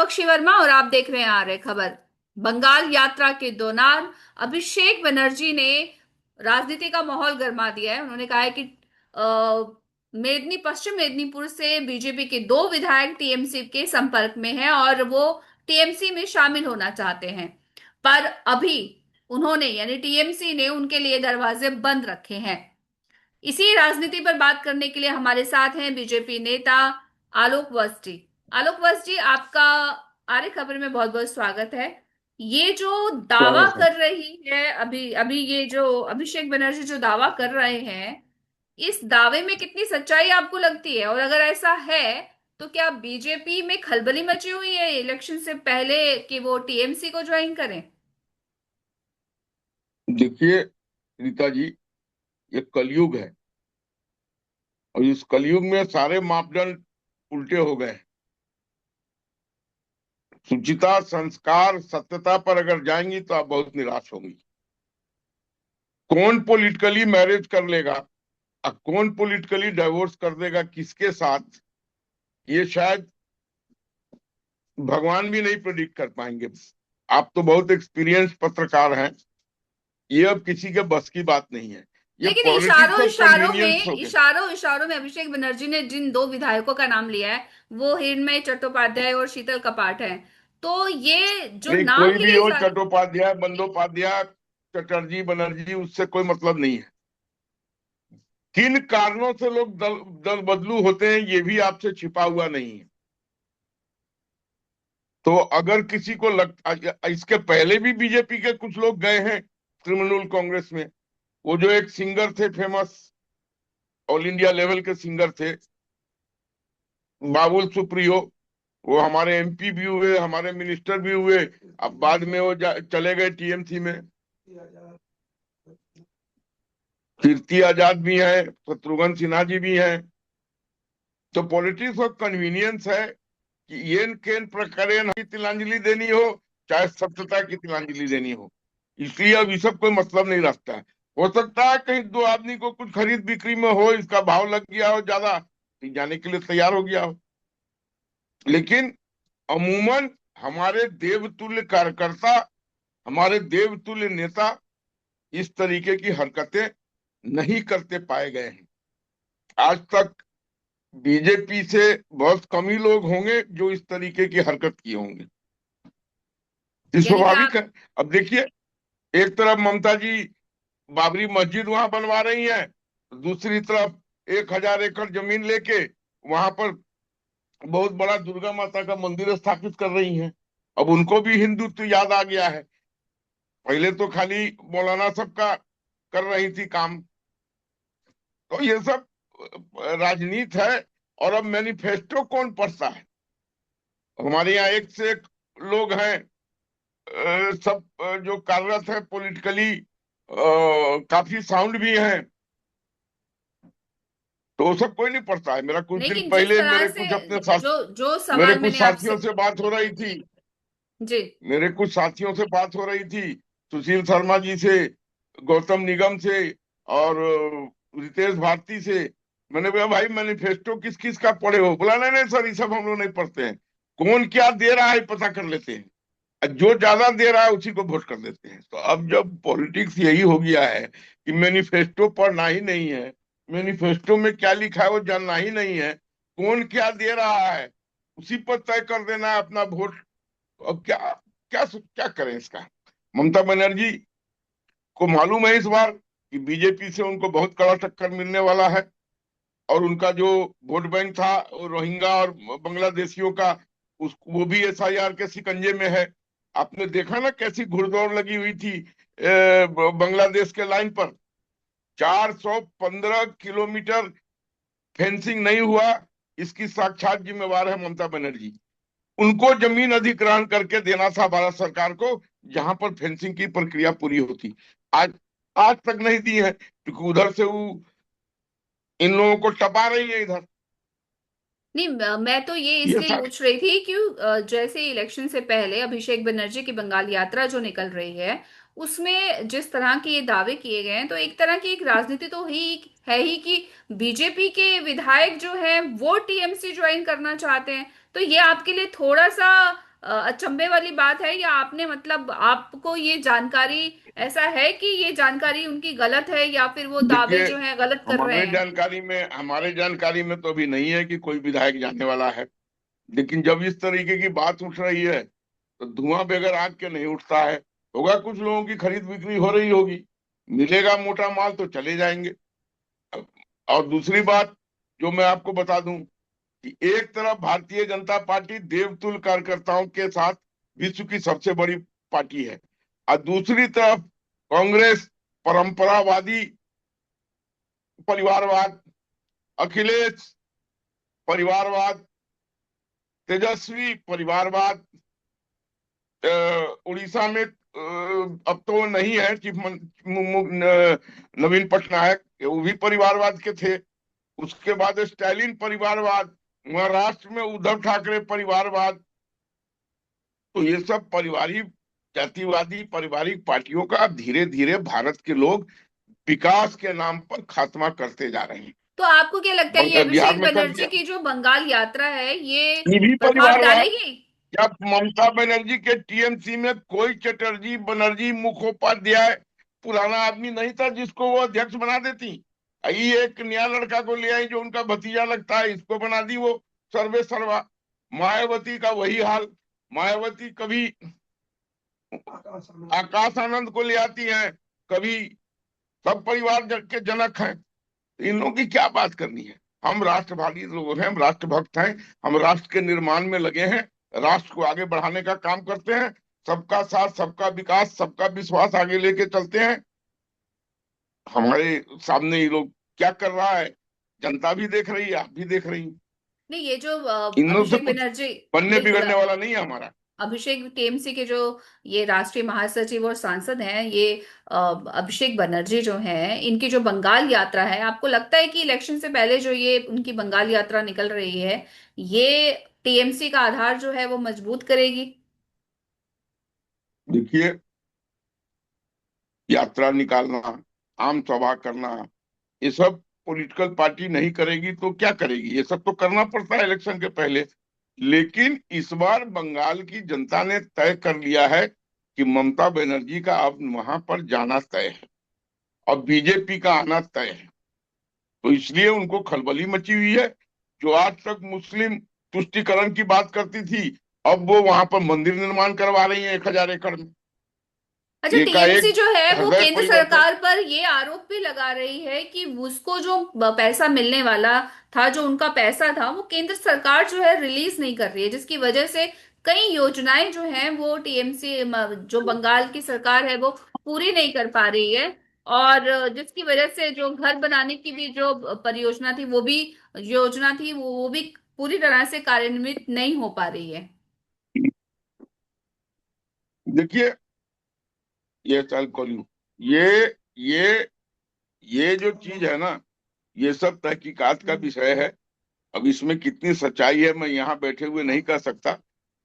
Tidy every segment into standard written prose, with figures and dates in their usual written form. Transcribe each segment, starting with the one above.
पक्षी वर्मा और आप देख रहे हैं आर्य खबर। बंगाल यात्रा के दौरान अभिषेक बनर्जी ने राजनीति का माहौल गर्मा दिया है। उन्होंने कहा है कि पश्चिम मेदिनीपुर से बीजेपी के दो विधायक टीएमसी के संपर्क में हैं और वो टीएमसी में शामिल होना चाहते हैं। पर अभी उन्होंने यानी टीएमसी ने उनके लिए दरवाजे बंद रखे हैं। इसी राजनीति पर बात करने के लिए हमारे साथ हैं बीजेपी नेता आलोक वत्स जी। आलोक वत्स जी, आपका आर्य खबर में बहुत बहुत स्वागत है। ये जो दावा स्वागत है। कर रही है अभी अभी ये जो अभिषेक बनर्जी जो दावा कर रहे हैं, इस दावे में कितनी सच्चाई आपको लगती है? और अगर ऐसा है तो क्या बीजेपी में खलबली मची हुई है इलेक्शन से पहले कि वो टीएमसी को ज्वाइन करें? देखिए रीता जी, ये कलयुग है और इस कलयुग में सारे मापदंड उल्टे हो गए हैं। सुचिता, संस्कार, सत्यता पर अगर जाएंगी तो आप बहुत निराश होंगी। कौन पॉलिटिकली मैरिज कर लेगा और कौन पॉलिटिकली डाइवोर्स कर देगा किसके साथ, ये शायद भगवान भी नहीं प्रेडिक्ट कर पाएंगे। आप तो बहुत एक्सपीरियंस पत्रकार हैं, ये अब किसी के बस की बात नहीं है। ये लेकिन पॉलिटिक्स इशारों ऑफ इशारों कन्वीनियंस में हो गए। इशारों इशारों में अभिषेक बनर्जी ने जिन दो विधायकों का नाम लिया है वो हिरणमय चट्टोपाध्याय और शीतल कपाट हैं। तो ये जो नहीं, नाम कोई के भी लिए हो, इशारा। चट्टोपाध्याय, बंदोपाध्याय, चटर्जी, बनर्जी, उससे कोई मतलब नहीं है। किन कारणों से लोग दल बदलू होते हैं ये भी आपसे छिपा हुआ नहीं है। तो अगर किसी को इसके पहले भी बीजेपी के कुछ लोग गए हैं तृणमूल कांग्रेस में। वो जो एक सिंगर थे, फेमस ऑल इंडिया लेवल के सिंगर थे, बाबुल सुप्रियो, वो हमारे एमपी भी हुए, हमारे मिनिस्टर भी हुए। अब बाद में वो चले गए टीएमसी में। कीर्ति आजाद भी हैं, शत्रुघ्न सिन्हा जी भी हैं। तो पॉलिटिक्स ऑफ कन्वीनियंस है कि येन केन प्रकारेण की तिलांजलि देनी हो, चाहे सत्यता की तिलांजलि देनी हो। इसलिए अब ये सब कोई मतलब नहीं रखता है। हो सकता है कहीं दो आदमी को कुछ खरीद बिक्री में हो, इसका भाव लग गया हो ज्यादा, तो जाने के लिए तैयार हो गया हो। लेकिन अमूमन हमारे देवतुल्य कार्यकर्ता, हमारे देवतुल्य नेता इस तरीके की हरकतें नहीं करते पाए गए हैं। आज तक बीजेपी से बहुत कम ही लोग होंगे जो इस तरीके की हरकत किए होंगे। ये यानी कि स्वाभाविक आप। है। अब देखिए, एक तरफ ममता जी बाबरी मस्जिद वहां बनवा रही हैं, दूसरी तरफ 1,000 एकड़ जमीन लेके वहां पर बहुत बड़ा दुर्गा माता का मंदिर स्थापित कर रही हैं। अब उनको भी हिंदुत्व याद आ गया है। पहले तो खाली मौलाना सब का कर रही थी काम। तो ये सब राजनीति है। और अब मैनिफेस्टो कौन पढ़ता है? हमारे यहाँ एक से एक लोग हैं, सब जो कार्यरत है पॉलिटिकली, काफी साउंड भी हैं। तो वो सब कोई नहीं पढ़ता है। मेरा कुछ दिन लेकिन जिस पहले तरह मेरे से कुछ अपने साथ जो जो मेरे सवाल कुछ मैंने आपसे। साथियों से बात हो रही थी। जी। मेरे कुछ साथियों से बात हो रही थी, सुशील शर्मा जी से, गौतम निगम से और रितेश भारती से। मैंने बोला भाई मैनिफेस्टो किस किस का पढ़े हो? बोला नहीं नहीं सर, ये सब हम लोग नहीं पढ़ते हैं। कौन क्या दे रहा है पता कर लेते हैं, और जो ज्यादा दे रहा है उसी को वोट कर देते हैं। तो अब जब पॉलिटिक्स यही हो गया है कि मैनिफेस्टो पढ़ना ही नहीं है, मैनिफेस्टो में क्या लिखा है वो जानना ही नहीं है, कौन क्या दे रहा है उसी पर तय कर देना है अपना वोट। अब क्या क्या क्या करें इसका? ममता बनर्जी को मालूम है इस बार कि बीजेपी से उनको बहुत कड़ा टक्कर मिलने वाला है। और उनका जो वोट बैंक था वो रोहिंग्या और बांग्लादेशियों का, उस वो भी एसआईआर के शिकंजे में है। आपने देखा ना कैसी घुड़दौड़ लगी हुई थी बांग्लादेश के लाइन पर। 415 किलोमीटर फेंसिंग नहीं हुआ, इसकी साक्षात जिम्मेवार है ममता बनर्जी। उनको जमीन अधिग्रहण करके देना था भारत सरकार को, जहां पर फेंसिंग की प्रक्रिया पूरी होती। आज आज तक नहीं दी है, क्योंकि उधर से वो इन लोगों को टपा रही है इधर। नहीं, मैं तो ये ये इसलिए सारी पूछ रही थी कि जैसे इलेक्शन से पहले अभिषेक बनर्जी की बंगाल यात्रा जो निकल रही है उसमें जिस तरह के ये दावे किए गए हैं, तो एक तरह की एक राजनीति तो ही कि बीजेपी के विधायक जो हैं वो टीएमसी ज्वाइन करना चाहते हैं। तो ये आपके लिए थोड़ा सा अचंभे वाली बात है, या आपने मतलब आपको ये जानकारी, ऐसा है कि ये जानकारी उनकी गलत है या फिर वो दावे देखिए, जो है गलत कर रहे हैं? हमारे जानकारी में तो अभी नहीं है कि कोई विधायक जाने वाला है। लेकिन जब इस तरीके की बात उठ रही है तो धुआं बगैर आग के नहीं उठता है। होगा, कुछ लोगों की खरीद बिक्री हो रही होगी, मिलेगा मोटा माल तो चले जाएंगे। और दूसरी बात जो मैं आपको बता दूं कि एक तरफ भारतीय जनता पार्टी देवतुल्य कार्यकर्ताओं के साथ विश्व की सबसे बड़ी पार्टी है, और दूसरी तरफ कांग्रेस परंपरावादी परिवारवाद, अखिलेश परिवारवाद, तेजस्वी परिवारवाद, उड़ीसा में अब तो नहीं है चीफ नवीन पटनायक, वो भी परिवारवाद के थे। उसके बाद स्टालिन परिवारवाद, महाराष्ट्र में उद्धव ठाकरे परिवारवाद। तो ये सब पारिवारिक जातिवादी पारिवारिक पार्टियों का धीरे धीरे भारत के लोग विकास के नाम पर खात्मा करते जा रहे हैं। तो आपको क्या लगता है ये बिहार अभिषेक में कर बनर्जी दिया। की जो बंगाल यात्रा है ये ये भी प्रभाव परिवारवाद। डालेगी? क्या ममता बनर्जी के टीएमसी में कोई चटर्जी बनर्जी मुखोपाध्याय पुराना आदमी नहीं था जिसको वो अध्यक्ष बना देती? ये एक नया लड़का को ले आई जो उनका भतीजा लगता है, इसको बना दी वो सर्वे सर्वा। मायावती का वही हाल। मायावती कभी आकाश आनंद को ले आती हैं, कभी सब परिवार के जनक हैं। इन लोगों की क्या बात करनी है? हम राष्ट्रवादी लोग हैं, हम राष्ट्रभक्त हैं, हम राष्ट्र के निर्माण में लगे हैं, राष्ट्र को आगे बढ़ाने का काम करते हैं। सबका साथ, सबका विकास, सबका विश्वास आगे लेके चलते हैं। हमारे सामने ये लोग क्या कर रहा है, जनता भी देख रही है, आप भी देख रही हैं। नहीं, ये जो इन लोग से अभिषेक कुछ बनर्जी, बनने बिल्कुल, बिगड़ने वाला नहीं है हमारा। अभिषेक टीएमसी के जो ये राष्ट्रीय महासचिव और सांसद हैं, ये अभिषेक बनर्जी जो हैं, इनकी जो बंगाल यात्रा है, आपको लगता है कि इलेक्शन से पहले जो ये उनकी बंगाल यात्रा निकल रही है, ये टीएमसी का आधार जो है वो मजबूत करेगी? देखिए, यात्रा निकालना, आम सभा करना, ये सब पॉलिटिकल पार्टी नहीं करेगी तो क्या करेगी? ये सब तो करना पड़ता है इलेक्शन के पहले। लेकिन इस बार बंगाल की जनता ने तय कर लिया है कि ममता बनर्जी का अब वहां पर जाना तय है और बीजेपी का आना तय है। तो इसलिए उनको खलबली मची हुई है। जो आज तक मुस्लिम तुष्टीकरण की बात करती थी, अब वो वहां पर मंदिर निर्माण करवा रही है 1,000 एकड़ में। अच्छा, टीएमसी एकाएक जो है वो हृदय केंद्र परिवर्तन। सरकार पर ये आरोप भी लगा रही है कि उसको जो पैसा मिलने वाला था, जो उनका पैसा था, वो केंद्र सरकार जो है रिलीज नहीं कर रही है, जिसकी वजह से कई योजनाएं जो हैं वो टीएमसी, जो बंगाल की सरकार है, वो पूरी नहीं कर पा रही है। और जिसकी वजह से जो घर बनाने की भी जो परियोजना थी, वो भी योजना थी, वो भी पूरी तरह से कार्यान्वित नहीं हो पा रही है। देखिए, ये चल करूँ, ये ये ये जो चीज है ना, ये सब तहकीकात का विषय है। अब इसमें कितनी सच्चाई है मैं यहाँ बैठे हुए नहीं कह सकता।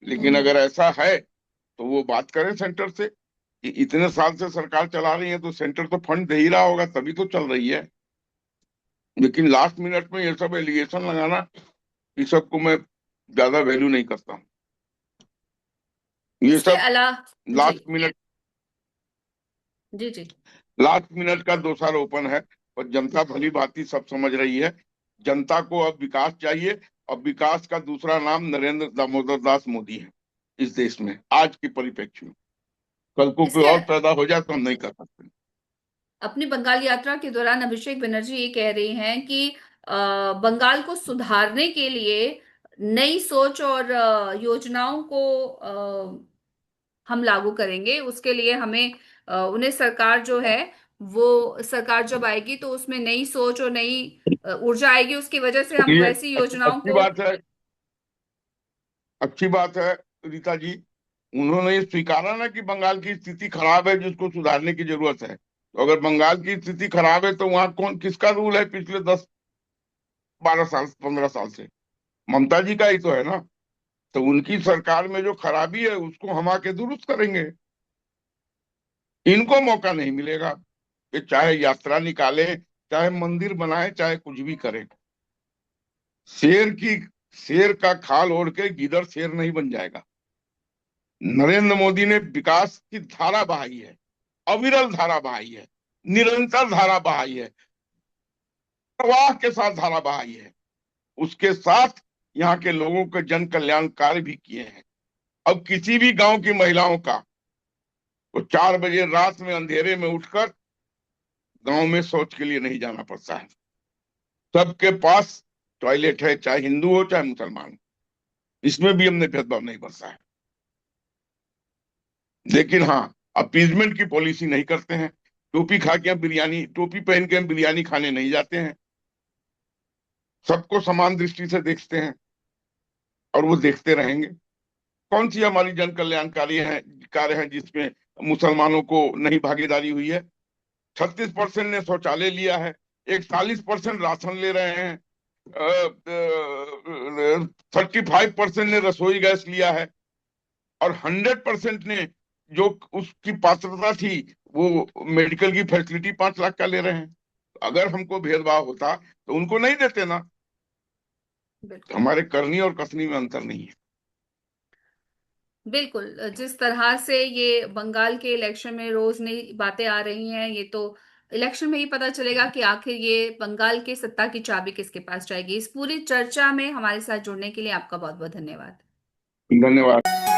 लेकिन अगर ऐसा है तो वो बात करें सेंटर से कि इतने साल से सरकार चला रही है तो सेंटर तो फंड दे ही रहा होगा, तभी तो चल रही है। लेकिन लास्ट मिनट में ये सब एलिगेशन लगाना, इस सब को मैं ज्यादा वैल्यू नहीं करता हूँ। ये इसके सब अलावा, जी, लास्ट मिनट जी, जी, लास्ट मिनट का दोषारोपण है। और जनता भली भांति सब समझ रही है। जनता को अब विकास चाहिए, और विकास का दूसरा नाम नरेंद्र दामोदर दास मोदी है इस देश में आज के परिप्रेक्ष्य में। कल को कोई इसके और पैदा हो जाए तो हम नहीं कर सकते। अपनी बंगाल यात्रा के दौरान अभिषेक बनर्जी ये कह रही हैं कि बंगाल को सुधारने के लिए नई सोच और योजनाओं को हम लागू करेंगे। उसके लिए हमें उन्हें सरकार जो है, वो सरकार जब आएगी तो उसमें नई सोच और नई ऊर्जा आएगी, उसकी वजह से हम ये वैसी योजनाओं अच्छी को। बात है, अच्छी बात है रीता जी। उन्होंने ये स्वीकारा ना कि बंगाल की स्थिति खराब है जिसको सुधारने की जरूरत है। तो अगर बंगाल की स्थिति खराब है तो वहां कौन किसका रूल है पिछले 10, 12 साल, 15 साल से? ममता जी का ही तो है ना। तो उनकी सरकार में जो खराबी है उसको हम आके दुरुस्त करेंगे। इनको मौका नहीं मिलेगा कि चाहे यात्रा निकाले, चाहे मंदिर बनाए, चाहे कुछ भी करें। शेर की शेर का खाल ओढ़ के गिदड़ शेर नहीं बन जाएगा। नरेंद्र मोदी ने विकास की धारा बहाई है, अविरल धारा बहाई है, निरंतर धारा बहाई है, प्रवाह के साथ धारा बहाई है। उसके साथ यहाँ के लोगों के जन कल्याण कार्य भी किए हैं। अब किसी भी गांव की महिलाओं का तो 4 बजे रात में अंधेरे में उठकर गांव में शौच के लिए नहीं जाना पड़ता है। सबके पास टॉयलेट है, चाहे हिंदू हो चाहे मुसलमान हो। इसमें भी हमने भेदभाव नहीं बरता है। लेकिन हाँ, अपीजमेंट की पॉलिसी नहीं करते हैं। टोपी खा के हम बिरयानी, टोपी पहन के हम बिरयानी खाने नहीं जाते हैं। सबको समान दृष्टि से देखते हैं और वो देखते रहेंगे। कौन सी हमारी जन कल्याणकारी है कार्य है जिसमें मुसलमानों को नहीं भागीदारी हुई है? 36% ने शौचालय लिया है, 41% राशन ले रहे हैं, 35% ने रसोई गैस लिया है, और 100% ने जो उसकी पात्रता थी वो मेडिकल की फैसिलिटी 5 लाख का ले रहे हैं। अगर हमको भेदभाव होता तो उनको नहीं देते ना। बिल्कुल। हमारे करनी और कसनी में अंतर नहीं है। बिल्कुल, जिस तरह से ये बंगाल के इलेक्शन में रोज नई बातें आ रही हैं, ये तो इलेक्शन में ही पता चलेगा कि आखिर ये बंगाल के सत्ता की चाबी किसके पास जाएगी। इस पूरी चर्चा में हमारे साथ जुड़ने के लिए आपका बहुत बहुत धन्यवाद। धन्यवाद।